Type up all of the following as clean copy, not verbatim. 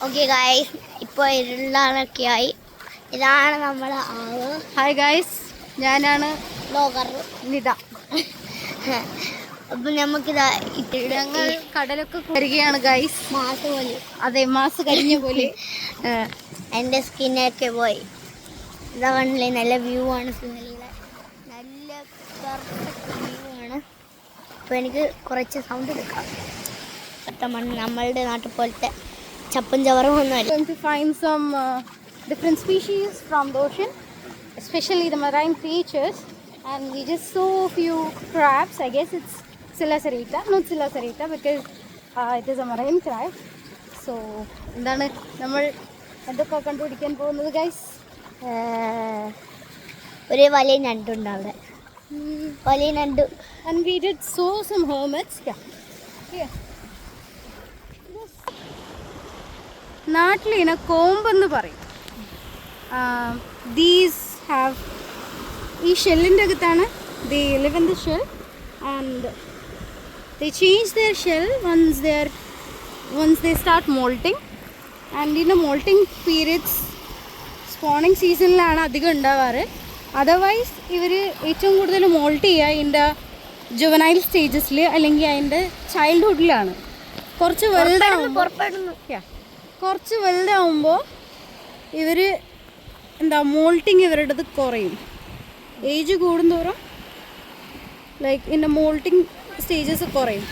Okay guys, ഇപ്പോൾ ഇരുളാനൊക്കെയായി. ഇതാണ് നമ്മുടെ ആള്. ഹായ് ഗായ്സ്, ഞാനാണ് ബ്ലോഗർ നിത. അപ്പം നമുക്കിതാ ഞങ്ങൾ കടലൊക്കെ വരികയാണ് ഗായ്സ്. മാസ് പോലെ. അതെ, മാസ് കരിഞ്ഞ പോലെ. എൻ്റെ സ്കിന്നൊക്കെ പോയി. ഇതാ കണ്ടില്ലേ, നല്ല വ്യൂ ആണ്. സുഹലിയുടെ നല്ല പെർഫെക്റ്റ് വ്യൂ ആണ്. അപ്പോൾ എനിക്ക് കുറച്ച് സൗണ്ട് എടുക്കാം. നമ്മളുടെ നാട്ടിൽ പോലത്തെ ചപ്പും ചവറും ഒന്നുമല്ല. Going to find some different species from the ocean, especially the marine creatures, and we just saw a few crabs. I guess it's Scylla serrata, not Scylla serrata because it is a marine crab. So എന്താണ് നമ്മൾ എന്തൊക്കെ കണ്ടുപിടിക്കാൻ പോകുന്നത് guys? ഒരു വലിയ ഞണ്ടുണ്ട് അവിടെ, വലിയ ഞണ്ട്. And we did saw some hermits. Yeah. നാട്ടിലിനെ കോമ്പെന്ന് പറയും. ദീസ് ഹാവ് ഈ ഷെല്ലിൻ്റെ അകത്താണ് they live in the shell and they change their shell once they start moulting. And in moulting periods spawning സീസണിലാണ് അധികം ഉണ്ടാവാറ്. അതർവൈസ് ഇവർ ഏറ്റവും കൂടുതൽ മോൾട്ട് ചെയ്യുക അതിൻ്റെ ജുവനൈൽ സ്റ്റേജസിൽ അല്ലെങ്കിൽ അതിൻ്റെ ചൈൽഡ്ഹുഡിലാണ്. കുറച്ച് വലുതാവുമ്പോൾ ഇവർ മോൾട്ടിങ് ഇവരുടേത് കുറയും. ഏജ് കൂടുന്തോറും ഇതിൻ്റെ മോൾട്ടിങ് സ്റ്റേജസ് കുറയും.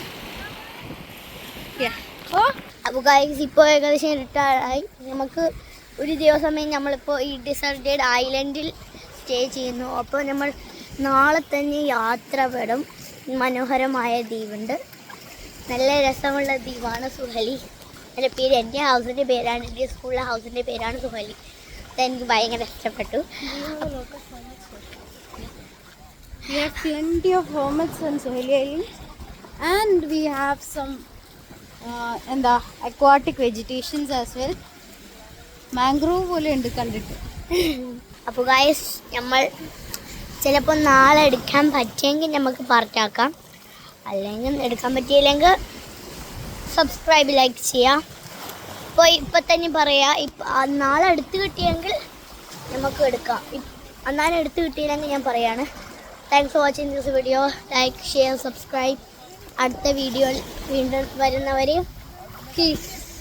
അപ്പോൾ ഗൈസ്, ഇപ്പോൾ ഏകദേശം റിട്ടയർഡായി. നമുക്ക് ഒരു ദിവസം നമ്മളിപ്പോൾ ഈ ഡിസർട്ടഡ് ഐലൻഡിൽ സ്റ്റേ ചെയ്യുന്നു. അപ്പോൾ നമ്മൾ നാളെ തന്നെ യാത്ര പെടും. മനോഹരമായ ദ്വീപുണ്ട്, നല്ല രസമുള്ള ദ്വീപാണ് സുഹലി. എൻ്റെ പേര്, എൻ്റെ ഹൗസിൻ്റെ പേരാണ്, എൻ്റെ സ്കൂളിലെ ഹൗസിൻ്റെ പേരാണ് സുഹലി. അതെനിക്ക് ഭയങ്കര ഇഷ്ടപ്പെട്ടു. We have plenty of hermits on Suheli Island, and we have some aquatic vegetations as well. Mangrove പോലെ ഉണ്ട് കണ്ടിട്ട്. അപ്പോൾ ഗൈസ്, നമ്മൾ ചിലപ്പോൾ നാളെ എടുക്കാൻ പറ്റിയെങ്കിൽ നമുക്ക് പാർട്ടാക്കാം, അല്ലെങ്കിൽ എടുക്കാൻ പറ്റിയില്ലെങ്കിൽ സബ്സ്ക്രൈബ്, ലൈക്ക് ചെയ്യാം. ഇപ്പോൾ ഇപ്പം തന്നെ പറയാം, നാളെ എടുത്ത് കിട്ടിയെങ്കിൽ നമുക്ക് എടുക്കാം. എന്നാലും എടുത്ത് കിട്ടിയില്ലെങ്കിൽ ഞാൻ പറയാണ്. Thanks for watching this video. Like, share, subscribe. അടുത്ത വീഡിയോയിൽ വീണ്ടും വരുന്നവരെയും പീസ്.